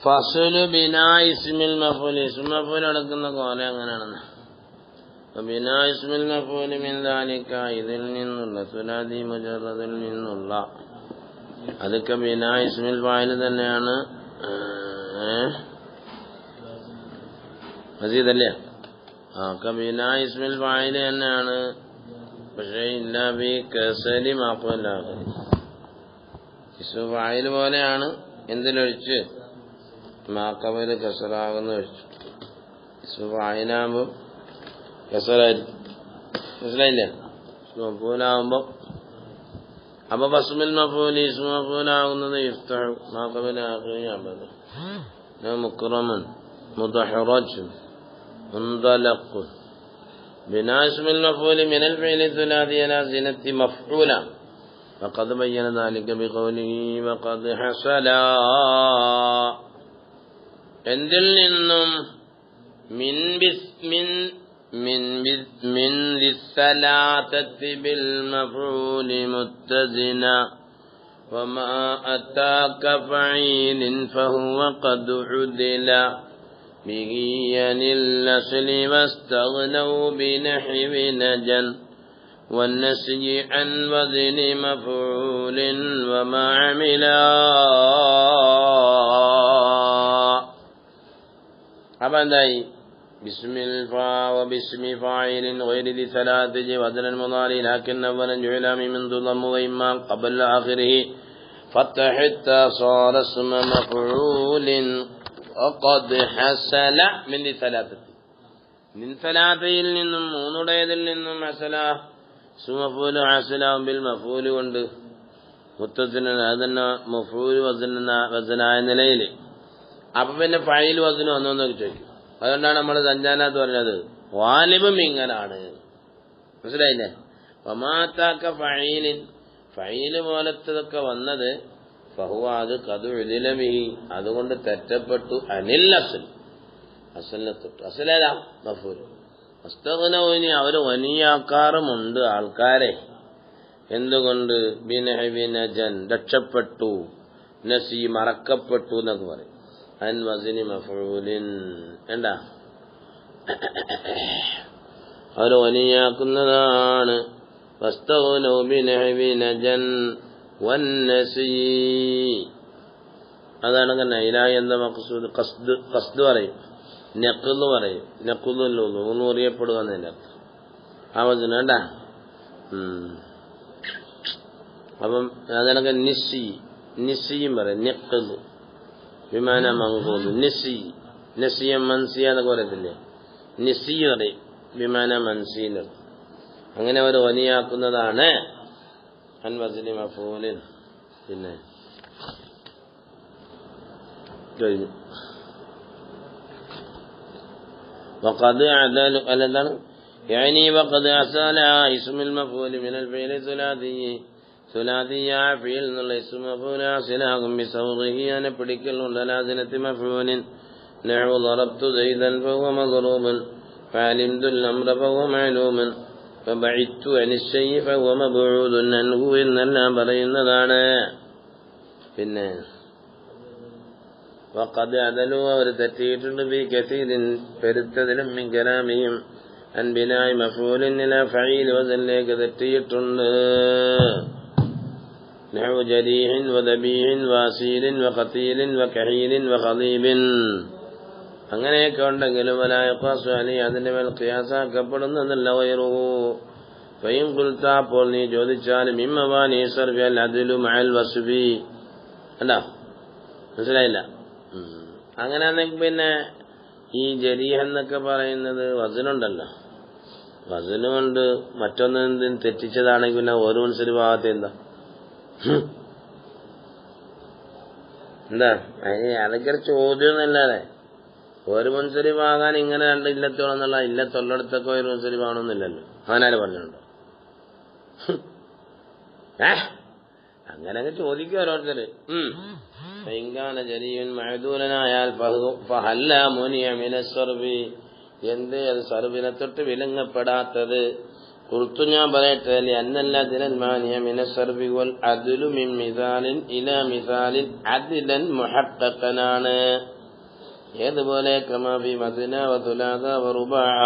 ഫസ്ലു ബിനാ ഇസ്മിൽ മഫൂൽ ഇസ്മുൽ മഫൂൽ അടക്കുന്ന കോലം എങ്ങനെയാണെന്ന് ബിനാ ഇസ്മിൽ മഫൂൽ മിൻ ദാലിക ഇതിൽ നിന്നുള്ള സുലാദി മുജറദിൽ നിന്നുള്ള അതൊക്കെ ബിനാ ഇസ്മിൽ ഫാഇൽ തന്നെയാണ്. മസീദല്ലേ ബിനാ ഇസ്മിൽ ഫാഇൽ തന്നെയാണ്. പക്ഷേ ഇല്ല ബി കസരി മഫൂൽ ആഖിർ ഇസ്മുൽ ഫാഇൽ പോലെയാണ് എന്തിലൊഴിച്ച് മാക്കബൽ കസറാകുന്ന ഒഴിച്ചു. ഇസ്മുൽ ഫാഇലാകുമ്പോൾ കസറായിരിക്കും. മനസ്സിലായില്ലേ? മഫൂലാകുമ്പോൾ അപ്പൊ ഫസ്മുൽ മഫൂൽ ഇസ്മുൽ മഫൂലാകുന്നത് ഇഫ്തഹു മാക്കബൽ ആഖിർ അബദ മുക്റമൻ മുദഹറജ് മുൻദലഖ് ബിനാ ഇസ്മുൽ മഫൂൽ മിനൽ ഫിഅലി സുലാദി അലാ സിനത്തി മഫ്ഊല وقد بين ذلك بقوله وقد حصل എന്തിൽ നിന്നും من للثلاثة بالمفعول متزنا وما أتاك فعيل فهو قد عدل به عن الأصل واستغنوا بنحو نجن والنسي عن وزن مفعول وما عملا. أبداي بسم الفا وباسم فاعل غير ذي ثلاث وزن المضارع لكن أولا جعل من ضم وإما قبل آخره فتح حتى صار اسم مفعول وقد حصل من ذي ثلاثة من ثلاثയിൽ നിന്നും മൂന്നുടേതിൽ നിന്നും ഹസല സുമഫൂൽ ഹസലാവും ബിൽ മഫൂൽ കൊണ്ട് മുത്തസിന അതന്നെ മഫൂൽ വസനായ നിലയിൽ. അപ്പൊ പിന്നെ ഫൈൽ വസന ഒന്നൊന്നൊക്കെ ചോദിക്കും. അതുകൊണ്ടാണ് നമ്മൾ സഞ്ചാനത്ത് പറഞ്ഞത് വാലിബും ഇങ്ങനാണ്. മനസ്സിലായില്ലേ? വമാതാക്ക ഫൈലിൻ ഫൈല് പോലത്തതൊക്കെ വന്നത് ഫഹുവ അത് കതു എഴുതിലബിഹി അതുകൊണ്ട് തെറ്റപ്പെട്ടു അനിൽ അസൽ അസലിനെ തൊട്ട്. അസലേതാ? മഫൂൽ. അസ്തഗ്നൗനി അവർ വനിയാക്കാറുമുണ്ട് ആൾക്കാരെ. എന്തുകൊണ്ട്? ബിനഹവി നജൻ രക്ഷപ്പെട്ടു, നസി മറക്കപ്പെട്ടു എന്നൊക്കെ പറയും. അൻ വസിനി മഫൂലിൻ എന്താ അവർ വനിയാക്കുന്നതാണ്. വസ്തഗ്നൗ ബിനഹവി നജൻ വന്നസി അതാണ് നൈലായ എന്താ മഖ്സൂദ് ഖസ്ദ് പറയും, നെക്കുന്ന് പറയും. നെക്കുന്നല്ലോ ഒന്നും അറിയപ്പെടുക എന്നല്ല ആവചന വേണ്ട. അപ്പം അതിനൊക്കെ നിസ്സിയും പറയും. നെക്കുന്ന് വിമാന മങ്കൂന്ന് നിസ്സി നസിയ മൻസിയ എന്നൊക്കെ പറയത്തില്ലേ? നിസ്സി പറയും വിമാന മൻസീന്. അങ്ങനെ അവർ വനിയാക്കുന്നതാണ് അൻവസിനി മഫൂലിൻ. പിന്നെ കഴിഞ്ഞു. وقد عدل الذن يعني وقد أصل اسم المفعول من الفعل الثلاثي ثلاثي فعل اسم مفعول أصلهم بصوغه أنا بديكل لازنة مفعول نحو ضربت زيدا فهو مضروب فعلمت الأمر فهو معلوم فبعدت عن الشيء فهو مبعود عنه إن الأمر إنذانا പിന്നെ وقد عدلوا അവർ തെറ്റിയിട്ടുണ്ട് ബി കസീരിൻ പെരുത്തതിലും മിൻ കലാമിഹിം അൻ ബിനാഇ മഫൂലിൻ ഇലാ ഫഈൽ വസനിലേക്ക് തെറ്റിയിട്ടുണ്ട്. നഹു ജരീഹിൻ വദബീഹിൻ വാസീലിൻ വഖതീലിൻ വകഹീലിൻ വഖദീബിൻ അങ്ങനെയൊക്കെ ഉണ്ടെങ്കിലും വലാ യഖാസു അലൈഹി അതിന്റെ മേൽ ഖിയാസാക്കപ്പെടുന്നതല്ല വൈറുഹു. ഫഇൻ ഖുൽത അപ്പോൾ നീ ചോദിച്ചാലും ഇമ്മവാനി സർഫി അൽ അദ്ലു മഅൽ വസ്ഫി അല്ല മനസ്സിലായില്ല. അങ്ങനെയാണെങ്കിൽ പിന്നെ ഈ ജരീഹ് എന്നൊക്കെ പറയുന്നത് വസനുണ്ടല്ലോ, വസനുകൊണ്ട് മറ്റൊന്നും തെറ്റിച്ചതാണെങ്കിൽ പിന്നെ ഓരോ മനുഷ്യര് ഭാഗത്തെ എന്താ അതൊക്കെ ചോദ്യം എന്നല്ലാതെ ഒരു മുൻസരിഫാകാൻ ഇങ്ങനെ രണ്ട് ഇല്ലത്തോളെന്നുള്ള ഇല്ലത്തൊള്ളടത്തൊക്കെ ഒരു മുൻസരിഫാകണമെന്നില്ലല്ലോ. അവനാര് പറഞ്ഞിട്ടുണ്ടോ? അങ്ങനെയൊക്കെ ചോദിക്കും ഓരോരുത്തര്. ഇങ്കാന ജരീൻ മഅദൂലനായാൽ ഫഹല്ല മുനിയ മിന സർബി എന്ത് അത് സർബിനെ തൊട്ട് വിലങ്ങപ്പെടാത്തത് قلت ഞാൻ പറയട്ടെ لأن الذين المانع من الصرف والعدل من مثال إلى مثال عدلا محققا ആണ് ഏതുപോലെ كما في مثنى وثلاث ورباع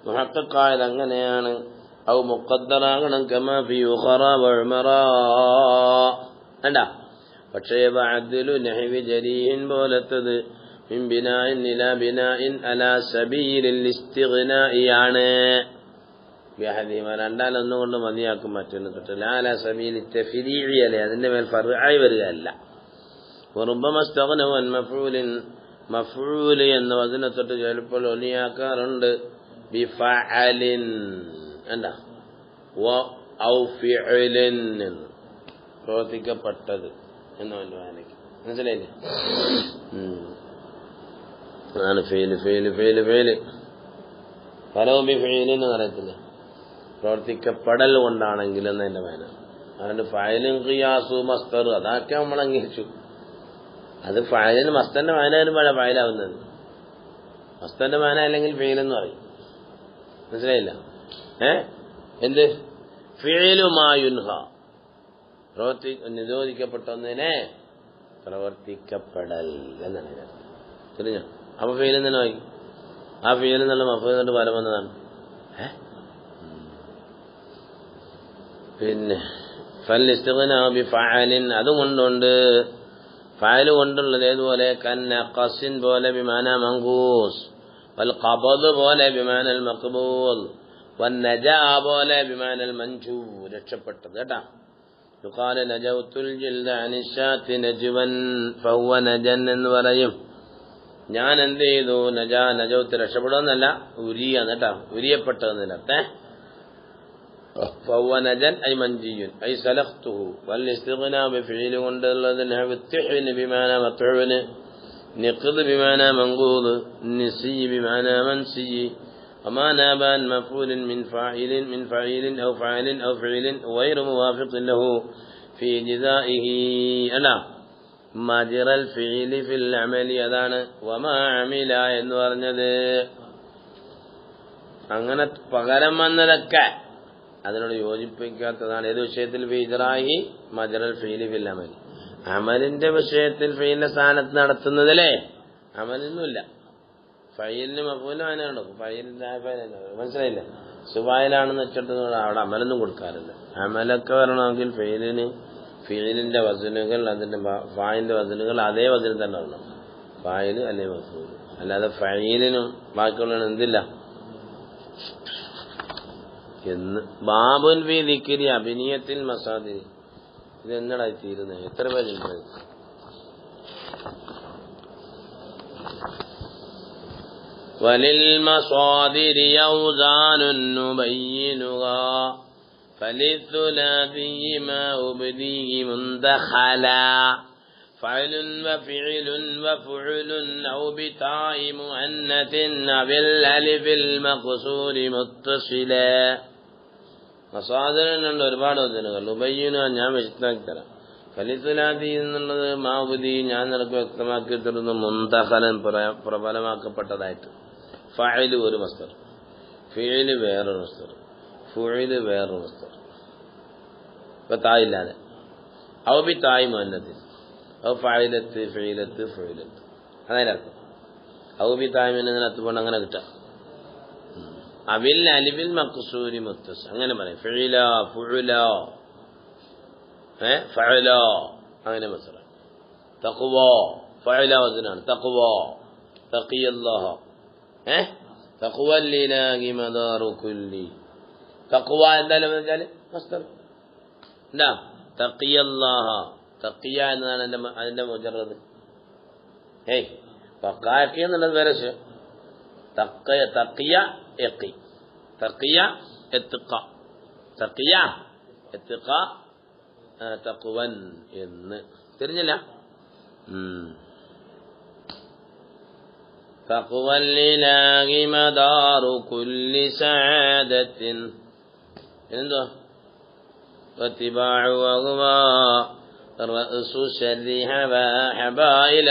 മുഹഖഖായത് അങ്ങനെയാണ് ഔ മുഖദ്ദറാകണം كما في أخرى وعمرا അല്ല പക്ഷേ വഅദ്ലു നഹ്വി ജരീൻ പോലത്തത് മിൻ ബിനാഇൻ ഇലാ ബിനാഇൻ അലാ സബീലിൽ ഇസ്തിഗ്നാഇ ആണ് ബിഹദീമ രണ്ടാലൊന്നും കൊണ്ട് മതിയാക്കും മറ്റൊന്ന് തൊട്ടില്ല അലാ സബീലി തഫരീഇ അല്ലേ അതിന്റെ മേൽ ഫർആയി വരികയല്ല വറുബ്ബമ ഇസ്തഗ്ന വൻ മഫ്ഊൽ എന്ന വസന തൊട്ട് ചിലപ്പോൾ ഒലിയാക്കാറുണ്ട് ബിഫഅലിൻ എന്താ വ ഔ ഫിഅലിൻ പ്രവർത്തിക്കപ്പെട്ടത് എന്നവന്റെ വായനയ്ക്ക് മനസ്സിലായില്ലേ അതാണ് ഫെയില് ഫലോബി ഫെയിലെന്ന് പറയത്തില്ല പ്രവർത്തിക്കപ്പെടൽ കൊണ്ടാണെങ്കിൽ എന്നതിന്റെ വായന അതുകൊണ്ട് ഫയലും ഖിയാസു മസ്തർ അതൊക്കെ നമ്മൾ അംഗീകരിച്ചു അത് ഫയലിന് മസ്തന്റെ വായന വരുമ്പോഴാണ് ഫയലാവുന്നത് മസ്തന്റെ വായന അല്ലെങ്കിൽ ഫെയിലെന്ന് പറയും മനസ്സിലായില്ല എന്ത് ഫിഅലുമായുൻഹ നിരോധിക്കപ്പെട്ടൊന്നിനെ പ്രവർത്തിക്കപ്പെടൽ എന്നാണ് തിരിഞ്ഞോ അപ്പൊ ഫെയിൽ തന്നെ വായിക്കും ആ ഫെയിൽ എന്നുള്ള മഫൂലിന്റെ ഫലം വന്നതാണ് പിന്നെ ഫലിൻ അതുകൊണ്ടുണ്ട് ഫഅല് കൊണ്ടുള്ളത് ഏതുപോലെ കന്നഖസിൻ പോലെ ബിമാന മൻഖൂസ് വൽ ഖബദ് പോലെ ബിമാനൽ മഖബൂൽ വൻ നജാ പോലെ ബിമാനൽ മൻജൂ രക്ഷപ്പെട്ടത് കേട്ടാ യുഖാല നജൗത്തുൽ ജിൽദ അനിശാത്തി നജ്വൻ ഫഹുവ നജൻ എന്ന് പറയും ഞാൻ എന്ത് ചെയ്തു നജൗത്ത് രക്ഷപ്പെടുമെന്നല്ല ഉരിയാണ് കേട്ടാ ഉരിയപ്പെട്ടതെന്നല്ലേ فهو نجن أي منجي أي سلخته والاستغناء بفعل وندلذن التحويل بمعنى مطعون نقض بمعنى منقوض نسي بمعنى منسي وما ناب عن مفعول من فاعل أو فاعل أو فعل غير موافق له في جزائه ألا مجرى الفعل في العمل أذان وما عمل എന്ന് പറഞ്ഞത് അങ്ങനെ പകരം വന്നതൊക്കെ അതിനോട് യോജിപ്പിക്കാത്തതാണ് ഏത് വിഷയത്തിൽ ഫീജറാഹി മജറൽ ഫീലി ഫിൽ അമൽ അമലിന്റെ വിഷയത്തിൽ ഫീലിന്റെ സ്ഥാനത്ത് നടത്തുന്നതിലേ അമലൊന്നുമില്ല ഫൈലിന് മഫൂലും അതിനുണ്ടോ ഫൈലിന്റെ മനസ്സിലായില്ല സുബായിലാണെന്ന് വെച്ചിട്ട് അവിടെ അമലൊന്നും കൊടുക്കാറില്ല അമലൊക്കെ വരണമെങ്കിൽ ഫീലിന്റെ വസനുകൾ അതിന്റെ ഫായിന്റെ വസനുകൾ അതേ വസനിൽ തന്നെ വരണം ഫായില് അല്ലെ മഫൂൽ അല്ലാതെ ഫൈലിനും ബാക്കിയുള്ള എന്തില്ല എന്ന് ബാബുൻ ഫീ ദിക്രി അബിനിയത്തിൽ മസാദിരി ഇതെന്നടാ തീരുന്നത് എത്ര പേരുണ്ട് വലിൽ മസാദിരി ഔസാനുൻ നുബയ്യിനുഹാ ഫലിത്തുലാദി മാ ഉബ്ദിഹി മുൻദഖലാ فعل وفعل وفعل أو بتاء مؤنث بالألف المقصور متصلا മസാദറിനുണ്ട് ഒരുപാട് വചനങ്ങൾ ഉബയ്യന ഞാൻ വ്യക്തമാക്കി തരാം ഫലിത്തുലാദി എന്നുള്ളത് മാവുദി ഞാൻ നിനക്ക് വ്യക്തമാക്കി തരുന്നു മുന്തഖലൻ പ്രബലമാക്കപ്പെട്ടതായിട്ട് ഫഅല് ഒരു മസ്ദർ ഫിഅല് വേറൊരു മസ്ദർ ഫുഅല് വേറൊരു മസ്ദർ ഇപ്പൊ തായില്ലാതെ ഔ ബി തായി മുഅന്നഥിൻ ഔ ഫഅലത്ത് ഫഇലത്ത് ഫഉലത്ത് അതതിനർത്ഥം ഔ ബി തായി മുഅന്നഥിനകത്ത് കൊണ്ട് അങ്ങനെ കിട്ടാം അബിൽ അലിബിൽ മഖ്സൂരി മുത്തസ് അങ്ങനെ പറയും ഫഇല ഫുഅല ഫഅല അങ്ങനെ മസല തഖ്വ ഫഅല വസനാണ് തഖ്വ തഖിയല്ലാഹ തഖ്വ ലിലാഹി മദാറു കുല്ലി തഖ്വ എന്തായാലും വെച്ചാൽ മസ്ദർ എന്താ തഖിയല്ലാഹ തഖിയ എന്നതാണ് അതിന്റെ മുജറദ് ഫഖാഖി എന്നുള്ളത് വേറെ വിഷയം തഖിയ യഖി തഖിയ ഇത്ഖ തഖിയ ഇത്ഖ തഖ്വൻ എന്ന് തിരിഞ്ഞില്ല തഖ്വ ലിലാഹി മദാറു കുല്ലി സഅദത്തിൻ എന്തോ വത്തിബാഉ വഹുവാ റഅസു ശർരി ഹബായില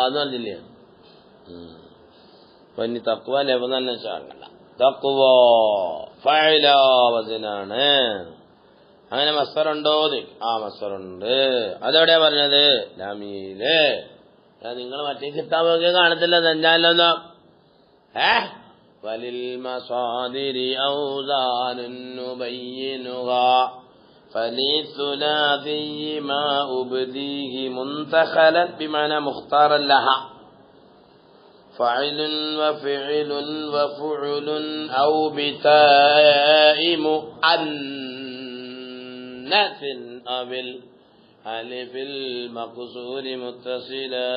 എന്നല്ല പനി തഖ്വ ലഫ്ദ് തന്നെ ചാകല തഖ്വ ഫഅല വസനാണ്. അങ്ങനെ മസ്ദറുണ്ടോ? മസ്ദറുണ്ട്. അതെവിടെയാ പറഞ്ഞത്? ലാമിയില്. നിങ്ങൾ മറ്റേ കിതാബൊക്കെ കാണത്തില്ല, തെഞ്ചാലൊന്നോ. വലിൽ മസാദിരി ഔസാനുൻ നുബയ്യിനുഹാ ഫലിസുലാസി മാ ഉബ്ദീഹി മുൻതഖലൻ ബിമഅന മുഖ്താറൻ ലഹാ ഫഅലുൻ വഫഇലുൻ വഫഉലുൻ ഔ ബിതാഇ മുഅന്നസിൻ അവിൽ അലിഫിൽ മഖ്സൂരി മുത്തസിലാ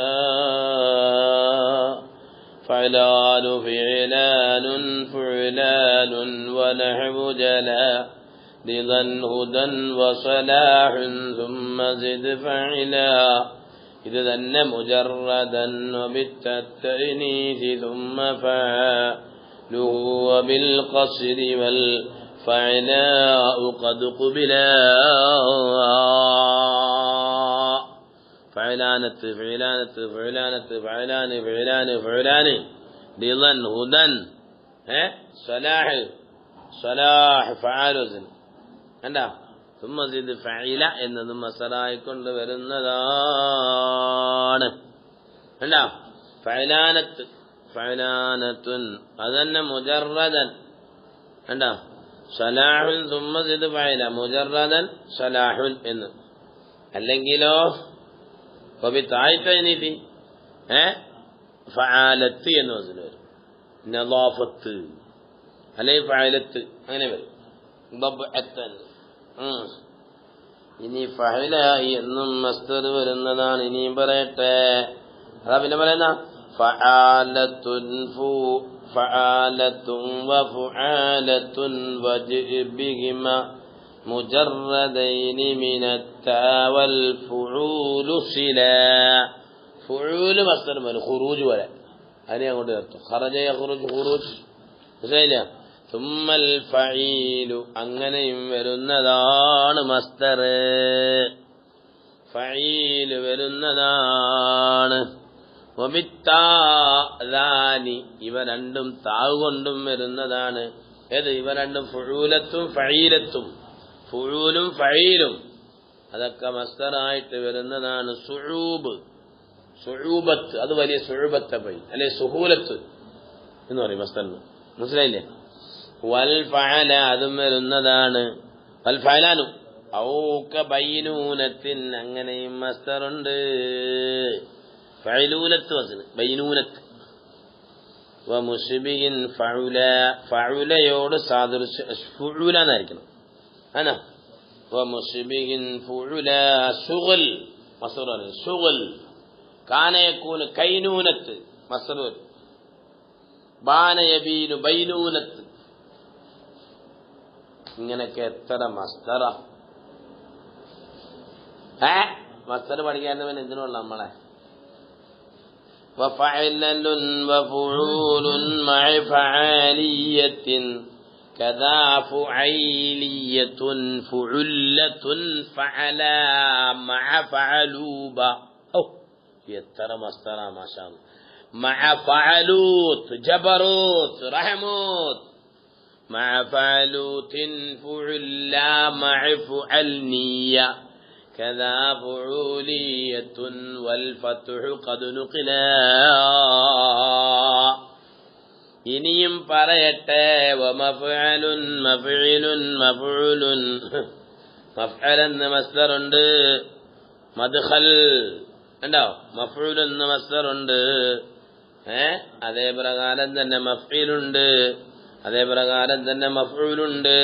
فعلان فعلان فعلان ونحو جلا رضا هدى وصلاح ثم زد فعلا إذا ذن مجردا وبالتأنيث ثم فعله وبالقصر والفعلاء قد قبلا فعلانة فعلانة فعلانة فعلان فعلان فعلان رضا هدى صلاح صلاح فعال കണ്ടാ. ثم زد فعلا എന്നതും മസറായിക്കൊണ്ട് വരുന്നതാണ്. കണ്ടാ. ഫഅലാനത്ത് ഫഅലാനത്തുൻ അതന്നെ മുജറദൻ. കണ്ടാ. സലാഹുൻ ثم زد فعلا മുജറദൻ സലാഹുൻ എന്ന്. അല്ലെങ്കിലോ താഴ്ത്തീതി ഫഅലത്ത് എന്ന് വസന വരും. നളാഫത്ത് അല്ലെങ്കിൽ ഫഅലത്ത് അങ്ങനെ വരും. ഇനി ഫഅല എന്നും മസ്ദർ വരുന്നതാണ്. ഇനിയും പറയട്ടെ. അതാ പിന്നെ പറയുന്ന ഫഅലത്തുൻ ഫഅലത്തുൻ വഫഅലത്തുൻ വജ്ബിഹിമ മുജറദൈനി മിനത്താ വൽ ഫുഊലു സിലാ. ഫുഊല് മസ്ദർ വരും, ഖുറൂജ് വരെ. അതിനെ അങ്ങോട്ട് ചേർത്തു. ഖറജ യഖ്റുജ് ഖുറൂജ്. മനസ്സിലായില്ലേ? സുമ്മൽ ഫഈലു അങ്ങനെയും വരുന്നതാണ് മസ്ദർ. ഫഈല് വരുന്നതാണ്. വബിത്താദാനി ഇവ രണ്ടും താവ് കൊണ്ടും വരുന്നതാണ്. ഏത്? ഇവ രണ്ടും ഫുഊലത്തും ഫഈലത്തും. ഫുഊലും ഫഈലും അതൊക്കെ മസ്ദറായിട്ട് വരുന്നതാണ്. സുഊബ് സുഊബത്ത് അത് വലിയ സുഊബത്തെ പോയി അല്ലെ സുഹൂലത്ത് എന്ന് പറയും മസ്ദറിന്. മനസ്സിലായില്ലേ? വൽ ഫഅല അതും വരുന്നതാണ്. വൽ ഫഅലാനു ഔക ബൈനൂനത്തിൻ അങ്ങനെയും മസ്ദറുണ്ട്. ഫഅലൂലത്ത് വസ്ന് ബൈനൂനത്ത്. വമുശ്ബിഹിൻ ഫഉല ഫഉലയോട് സാദൃശ്യ ഫുഉല എന്നായിരിക്കണം. അനാ വമുശ്ബിഹിൻ ഫുഉല ശുഗ്ൽ മസ്ദർ ശുഗ്ൽ. കാന യകൂനു കൈനൂനത്ത് മസ്ദർ. ബാന യബീനു ബൈനൂനത്ത്. ഇങ്ങനെയൊക്കെ എത്ര മസ്ദറ. മസ്ദർ പഠിക്കാത്തവൻ എന്തിനുള്ള നമ്മളെ. وفعلل وفعول مع فعالية كذا فعيلية فعلة فعلا مع فعلوبة. يترى مصدر ما شاء الله. مع فعلوت جبروت رحموت. مع فعلوت فعلا مع فعلنية كذا فعولية والفتح قد نقلا. ഇനിയും പറയട്ടെ. വമഫ്അലുൻ മഫ്ഇലുൻ മഫ്ഉലുൻ. മഫ്അൽ എന്ന മസ്ദറുണ്ട്. മദ്ഖൽ ഉണ്ടോ? മഫ്ഉൽ എന്ന മസ്ദറുണ്ട്. അതേ പ്രകാരം തന്നെ മഫ്ഇലുണ്ട്. അതേ പ്രകാരം തന്നെ മഫ്ഉലുണ്ട്.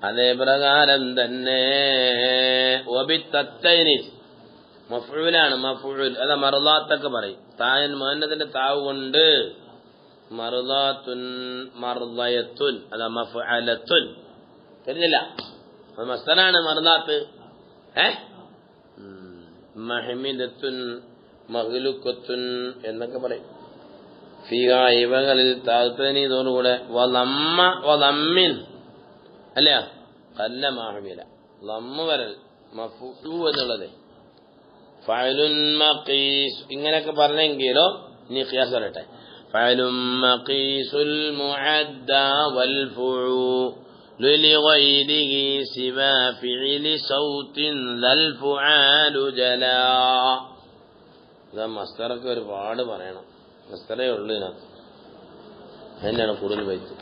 അതേ പ്രകാരം തന്നെ വബിത്തത്തൈനിസ് മഫ്ഊലാണ്. മഫ്ഊൽ അതാ മർളാത്തൊക്കെ പറയും. തായൻ മുഅന്നസിന്റെ താവ് കൊണ്ട് മർളാത്തുൻ മർളയത്തുൻ അതാ മഫ്അലത്തുൻ. தெரிஞ்சிല്ല? മസ്ദറാണ് മർളാത്ത്. മഹ്മിദത്തുൻ മഗ്ലുഖത്തുൻ എന്നൊക്കെ പറയും. ഫീഹാ ഇവകളിൽ താഴ്ത്തനീതോടുകൂടെ വലമ്മ വലമ്മിൻ അല്ല കല്ല മാഹമില ലമ്മ വരൽ മഫ്ഊ എന്നുള്ളത്. ഫഅലുൻ മഖീസ് ഇങ്ങനെയൊക്കെ പറഞ്ഞെങ്കിലോ ഇനി ഖിയാസ് പറയട്ടെ. فعل مقيس المعدى والفعول لغيره سوى فعل صوت ذا الفعال جلا. ഇതാ മസ്തറൊക്കെ ഒരുപാട് പറയണം. മസ്തറേ ഉള്ളൂ ഇതിനകത്ത്. അതിനാണ് കൂടുതൽ വൈത്ത്.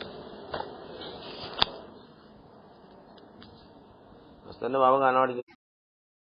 മസ്തറിന്റെ ഭാവം കാണാൻ വേണ്ടി